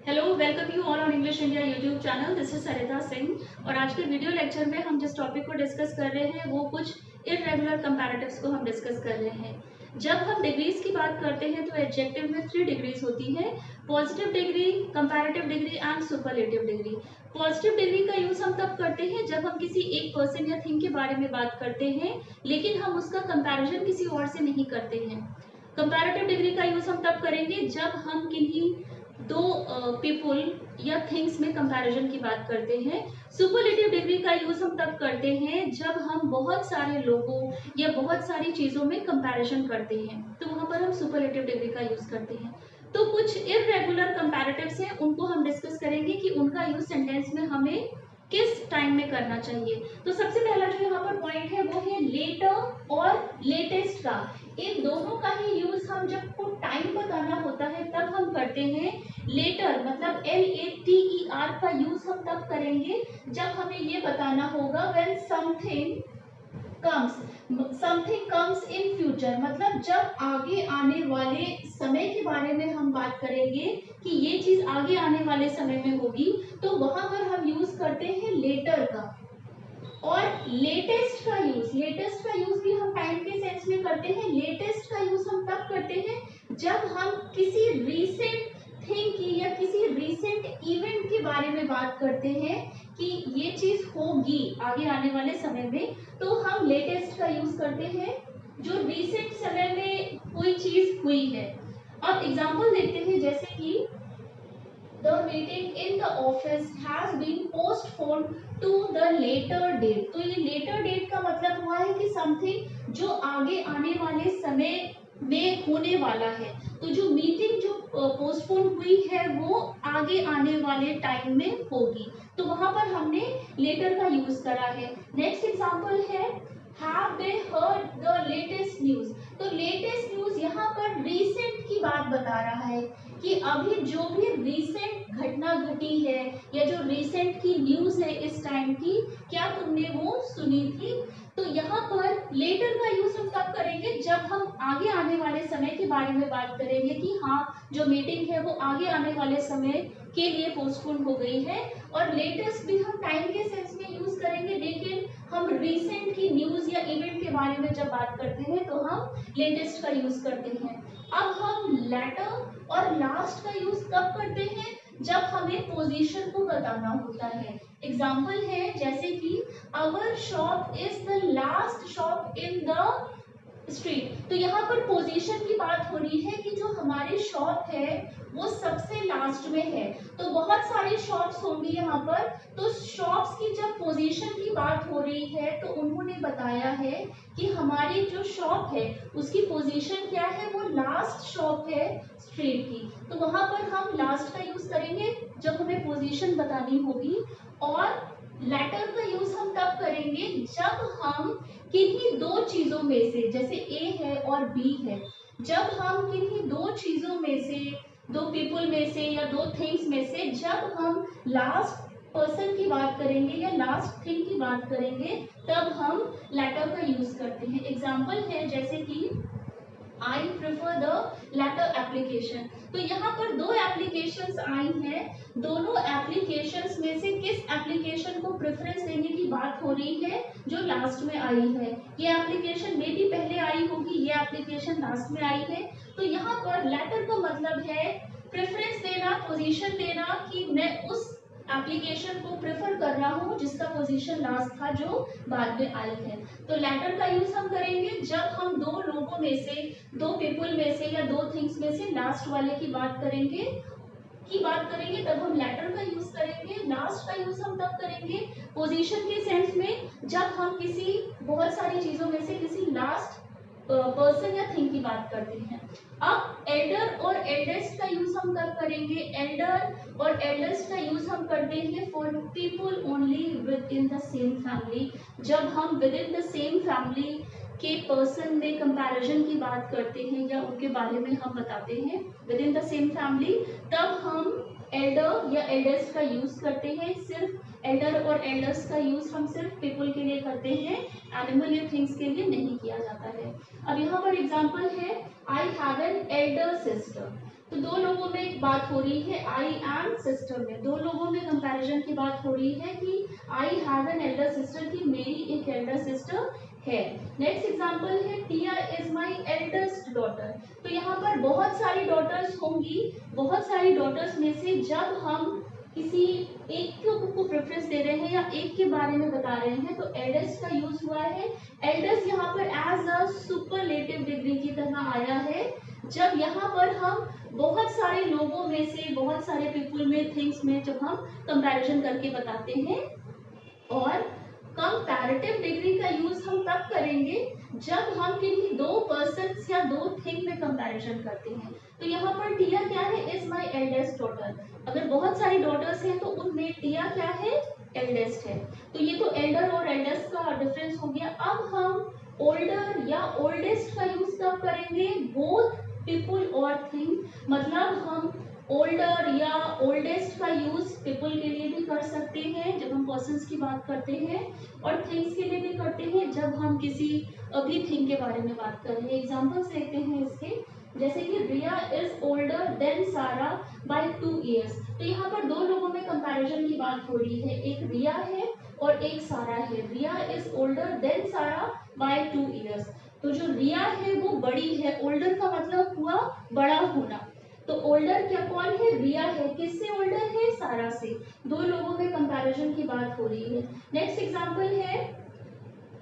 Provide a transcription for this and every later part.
Hello, welcome you all on English India YouTube channel. This is Sarita Singh और आज के video lecture में हम जिस टॉपिक को डिस्कस कर रहे हैं वो कुछ इररेगुलर कंपैरेटिव्स को हम डिस्कस कर रहे हैं। जब हम डिग्रीज की बात करते हैं तो एडजेक्टिव में 3 डिग्रीज होती है: positive degree, comparative degree and superlative degree. Positive degree का यूज हम तब करते हैं जब हम किसी एक पर्सन या थिंग के बारे में बात करते हैं लेकिन हम उसका कंपैरिजन किसी और से नहीं करते हैं। कंपैरेटिव डिग्री का यूज हम तब करेंगे जब हम किन्हीं दो पीपल या थिंग्स में कंपैरिजन की बात करते हैं। सुपरलेटिव डिग्री का यूज हम तब करते हैं जब हम बहुत सारे लोगों या बहुत सारी चीजों में कंपैरिजन करते हैं, तो वहां पर हम सुपरलेटिव डिग्री का यूज करते हैं। तो कुछ इररेगुलर कंपैरेटिव्स हैं, उनको हम डिस्कस करेंगे कि उनका यूज सेंटेंस में हमें किस टाइम में करना चाहिए। तो सबसे पहला जो यहाँ पर पॉइंट है वो है लेटर और लेटेस्ट का। इन दोनों का ही यूज हम जब को टाइम बताना होता है तब हम करते हैं। लेटर मतलब LATER का यूज हम तब करेंगे जब हमें ये बताना होगा when something comes in future, मतलब जब आगे आने वाले समय के बारे में हम बात करेंगे कि ये चीज आगे आने वाले समय में होगी, तो वहां पर हम यूज करते हैं लेटर का। और लेटेस्ट का यूज भी हम टाइम के सेंस में करते हैं। लेटेस्ट का यूज हम तब करते हैं जब हम किसी रीसेंट थिंग की या किसी रीसेंट इवेंट के बारे में बात करते हैं कि ये चीज होगी आगे आने वाले समय में, तो हम लेटेस्ट का यूज करते हैं जो रीसेंट समय में कोई चीज हुई है। अब एग्जांपल देखते हैं, जैसे कि The meeting in the office has been postponed to the later date। तो ये later date का मतलब हुआ है कि something जो आगे आने वाले समय में होने वाला है। तो जो मीटिंग जो पोस्टपोन हुई है वो आगे आने वाले टाइम में होगी, तो वहां पर हमने लेटर का यूज करा है। नेक्स्ट एग्जांपल है Have they heard the latest news। तो लेटेस्ट न्यूज यहाँ पर रीसेंट की बात बता रहा है कि अभी जो भी रीसेंट घटना घटी है या जो रीसेंट की न्यूज है इस टाइम की, क्या तुमने वो सुनी थी। तो यहाँ पर लेटर का यूज हम तब करेंगे जब हम आगे आने वाले समय के बारे में बात करेंगे कि हाँ जो मीटिंग है वो आगे आने वाले समय के लिए पोस्टपोन हो गई है। और लेटेस्ट भी हम टाइम के सेंस में यूज करेंगे, लेकिन हम रीसेंट की न्यूज या इवेंट के बारे में जब बात करते हैं तो हम लेटेस्ट का यूज करते हैं। अब हम लेटर और लास्ट का यूज कब करते हैं, जब हमें पोजीशन को बताना होता है। एग्जाम्पल है जैसे कि our shop is the last shop in the street. तो यहाँ पर पोजीशन की बात हो रही है कि जो हमारी शॉप है वो सबसे लास्ट में है। तो बहुत सारी शॉप्स होंगी यहाँ पर, तो शॉप्स की जब पोजीशन की बात हो रही है तो उन्होंने बताया है कि हमारी जो शॉप है उसकी पोजीशन क्या है, वो लास्ट शॉप है स्ट्रीट की। तो वहां पर हम लास्ट का यूज करेंगे जब हमें पोजीशन बतानी होगी। और लेटर का यूज हम तब करेंगे जब हम किन्हीं दो चीजों में से, जैसे ए है और बी है, जब हम किन्हीं दो चीजों में से, दो पीपल में से या दो थिंग्स में से जब हम लास्ट पर्सन की बात करेंगे या लास्ट थिंग की बात करेंगे तब हम लेटर का यूज करते हैं। एग्जाम्पल है जैसे कि I prefer the latter application। तो यहाँ पर दो एप्लीकेशंस आई हैं, दोनों एप्लीकेशंस में से किस एप्लीकेशन को प्रेफरेंस देने की बात हो रही है, जो लास्ट में आई है। ये एप्लीकेशन मे भी पहले आई होगी, ये एप्लीकेशन लास्ट में आई है। तो यहाँ पर लेटर का मतलब है प्रेफरेंस देना, पोजीशन देना कि मैं उस एप्लीकेशन को प्रेफर कर रहा हूँ जिसका पोजीशन लास्ट था, जो बाद में आई है। तो लेटर का यूज हम करेंगे जब हम दो लोगों में से, दो पीपल में से या दो थिंग्स में से लास्ट वाले की बात करेंगे तब हम लेटर का यूज करेंगे। लास्ट का यूज हम तब करेंगे पोजीशन के सेंस में जब हम किसी बहुत सारी चीजों में से किसी लास्ट पर्सन या थिंग की बात करते हैं। अब एल्डर और एल्डेस्ट का यूज हम कब करेंगे, एल्डर और एल्डेस्ट का यूज हम करते हैं for people only with in the same family. जब हम with in the same family के पर्सन में कंपैरिजन की बात करते हैं या उनके बारे में हम बताते हैं with in the same family, तब हम एल्डर या एल्डेस्ट का यूज करते हैं। सिर्फ एल्डर और एल्डर्स का यूज हम सिर्फ पीपल के लिए करते हैं, एनिमल या थिंग्स के लिए नहीं किया जाता है। अब यहाँ पर एग्जांपल है I have an elder sister. तो दो लोगों में बात हो रही है आई एंड सिस्टर में, दो लोगों में कंपैरिजन की बात हो रही है कि I have an elder sister, कि मेरी एक एल्डर सिस्टर है। नेक्स्ट एग्जांपल है टिया इज माय एल्डेस्ट डॉटर। तो यहाँ पर बहुत सारी डॉटर्स होंगी, बहुत सारी डॉटर्स में से जब हम किसी एक को प्रेफरेंस दे रहे हैं या एक के बारे में बता रहे हैं तो एल्डेस्ट का यूज हुआ है। एल्डेस्ट यहाँ पर एज अ सुपरलेटिव डिग्री की तरह आया है जब यहाँ पर हम बहुत सारे लोगों में से, बहुत सारे पीपल में, थिंग्स में जब हम कंपैरिजन करके बताते हैं। और कंपैरेटिव डिग्री का यूज हम तब करेंगे जब हम किन्हीं दो पर्सन्स या दो थिंग में कंपैरिजन करते हैं। तो यहाँ पर टिया क्या है, इज माय एल्डेस्ट डॉटर। अगर बहुत सारी डॉटर्स हैं तो उनमें टिया क्या है, एल्डेस्ट है। तो ये तो एल्डर और एल्डेस्ट का डिफरेंस हो गया। अब हम ओल्डर या ओल्डेस्ट का यूज कब करेंगे, बोथ पीपल और थिंग। मतलब हम ओल्डर या ओल्डेस्ट का यूज पीपल के लिए भी कर सकते हैं जब हम पर्सन्स की बात करते हैं, और थिंग्स के लिए भी करते हैं जब हम किसी अभी थिंग के बारे में बात कर रहे हैं। एग्जांपल्स देखते हैं इसके, जैसे कि रिया इज ओल्डर देन सारा बाय 2 years। तो यहाँ पर दो लोगों में कंपैरिजन की बात हो रही है, एक रिया है और एक सारा है। रिया इज ओल्डर देन सारा बाय 2 years। तो जो रिया है वो बड़ी है, ओल्डर का मतलब हुआ बड़ा होना। तो ओल्डर क्या कौन है, रिया है। किससे ओल्डर है, सारा से। दो लोगों में कंपैरिजन की बात हो रही है। नेक्स्ट एग्जांपल है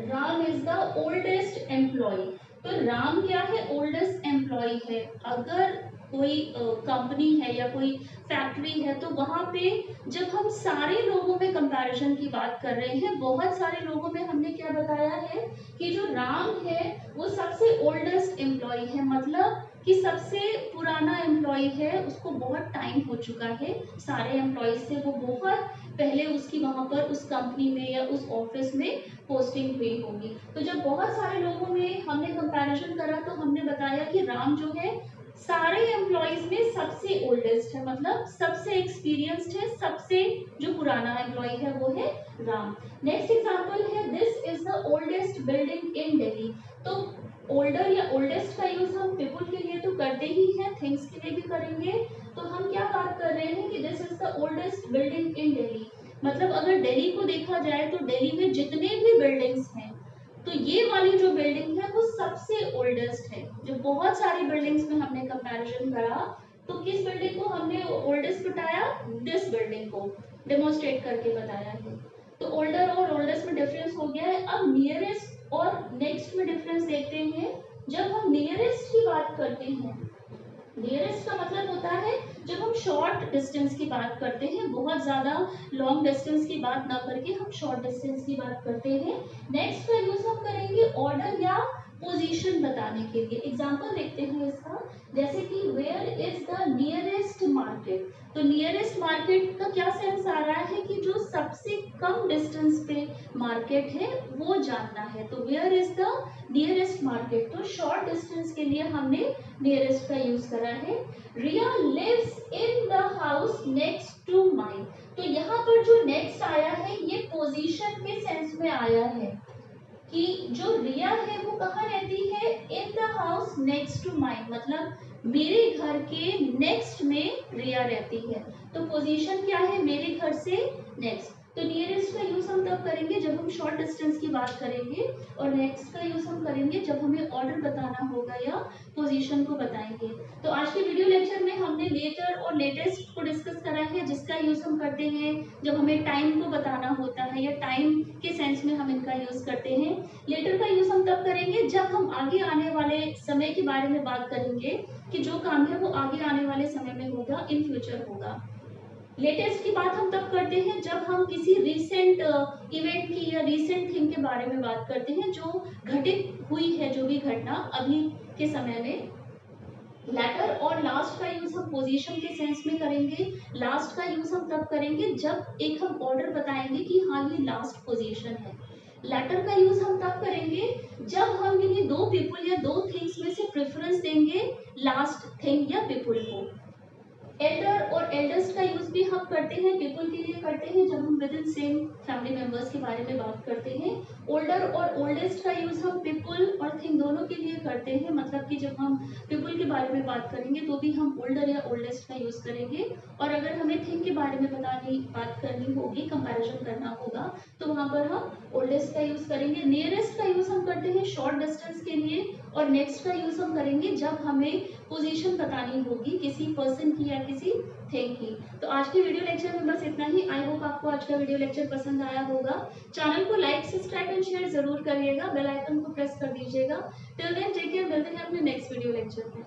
Ram is the oldest employ. तो राम क्या है, ओल्डेस्ट एम्प्लॉय है। अगर कोई कंपनी है या कोई फैक्ट्री है तो वहां पे जब हम सारे लोगों में कंपैरिजन की बात कर रहे हैं, बहुत सारे लोगों में हमने क्या बताया है कि जो राम है वो सबसे ओल्डेस्ट एम्प्लॉय है। मतलब कि सबसे पुराना एम्प्लॉय है, उसको बहुत टाइम हो चुका है सारे एम्प्लॉय से, वो बहुत पहले उसकी वहां पर उस कंपनी में या उस ऑफिस में पोस्टिंग हुई होगी। तो जब बहुत सारे लोगों में हमने कंपैरिजन करा तो हमने बताया कि राम जो है सारे एम्प्लॉयज में सबसे ओल्डेस्ट है, मतलब सबसे एक्सपीरियंस्ड है, सबसे जो पुराना एम्प्लॉय है वो है राम। नेक्स्ट एग्जांपल है this is the oldest building in Delhi. तो ओल्डर या ओल्डेस्ट का यूज हम पीपल के लिए तो करते ही हैं, थिंग्स के लिए भी करेंगे। तो हम क्या बात कर रहे हैं कि this is the oldest building in Delhi. मतलब अगर दिल्ली को देखा जाए तो दिल्ली में जितने भी बिल्डिंग्स हैं तो ये वाली जो बिल्डिंग है वो सबसे ओल्डेस्ट है। जो बहुत सारी बिल्डिंग्स में हमने कंपैरिजन करा तो किस बिल्डिंग को हमने ओल्डेस्ट बताया, दिस बिल्डिंग को डेमोन्स्ट्रेट करके बताया है। तो ओल्डर और ओल्डेस्ट में डिफरेंस हो गया है। अब नियरेस्ट और नेक्स्ट में डिफरेंस देखते हैं। जब हम नियरेस्ट की बात करते हैं, नियरेस्ट का मतलब होता है जब हम शॉर्ट डिस्टेंस की बात करते हैं, बहुत ज्यादा लॉन्ग डिस्टेंस की बात ना करके हम शॉर्ट डिस्टेंस की बात करते हैं। नेक्स्ट का यूज हम करेंगे ऑर्डर या पोजीशन बताने के लिए। एग्जांपल देखते हैं इसका, जैसे कि where is the nearest market. तो नियरेस्ट मार्केट का क्या सेंस आ रहा है कि जो सबसे कम डिस्टेंस पे मार्केट है वो जानना है। तो where is the nearest market. तो शॉर्ट डिस्टेंस के लिए हमने नियरेस्ट का यूज करा है। Riya lives in the house next to mine. तो यहाँ पर जो नेक्स्ट आया है ये पोजीशन के सेंस में आया है कि जो रिया है वो कहाँ रहती है, in the house next to mine. मतलब मेरे घर के नेक्स्ट में रिया रहती है। तो पोजीशन क्या है, मेरे घर से नेक्स्ट। तो नियरेस्ट का यूज हम तब करेंगे जब हम शॉर्ट डिस्टेंस की बात करेंगे, और नेक्स्ट का यूज हम करेंगे जब हमें ऑर्डर बताना होगा या पोजीशन को बताएंगे। तो आज के वीडियो लेक्चर में हमने लेटर और लेटेस्ट को डिस्कस करा है, जिसका यूज हम करते हैं जब हमें टाइम को बताना होता है या टाइम के सेंस में हम इनका यूज करते हैं। लेटर का यूज हम तब करेंगे जब हम आगे आने वाले समय के बारे में बात करेंगे कि जो काम है वो आगे आने वाले समय में होगा, इन फ्यूचर होगा। लेटेस्ट की बात हम तब करते हैं जब हम किसी रीसेंट इवेंट की या रीसेंट थिंग के बारे में बात करते हैं जो घटित हुई है, जो भी घटना अभी के समय में। लेटर और लास्ट का यूज हम पोजीशन के सेंस में करेंगे। लास्ट का यूज हम तब करेंगे जब एक हम ऑर्डर बताएंगे कि हाँ ये लास्ट पोजीशन है। लेटर का यूज हम तब करेंगे जब हम किन्हीं दो पीपल या दो थिंग्स में से प्रेफरेंस देंगे लास्ट थिंग या पीपल को। एल्डर और एल्डेस्ट का यूज भी हम करते हैं पीपल के लिए करते हैं जब हम with in same family members के बारे में बात करते हैं। ओल्डर और ओल्डेस्ट का यूज हम पीपल और थिंग दोनों के लिए करते हैं, मतलब कि जब हम पीपल के बारे में बात करेंगे तो भी हम ओल्डर या ओल्डेस्ट का यूज करेंगे, और अगर हमें थिंग के बारे में बात करनी होगी, कंपैरिजन करना होगा, तो वहां पर हम ओल्डेस्ट का यूज करेंगे। नियरेस्ट का यूज हम करते हैं शॉर्ट डिस्टेंस के लिए, और नेक्स्ट का यूज हम करेंगे जब हमें पोजीशन बतानी होगी किसी पर्सन की या किसी थिंग की। तो आज के वीडियो लेक्चर में बस इतना ही। आई होप आपको आज का वीडियो लेक्चर पसंद आया होगा। चैनल को लाइक, सब्सक्राइब एंड शेयर जरूर करिएगा, बेल आइकन को प्रेस कर दीजिएगा। टिल देन टेक केयर, मिलते हैं अपने नेक्स्ट वीडियो लेक्चर में।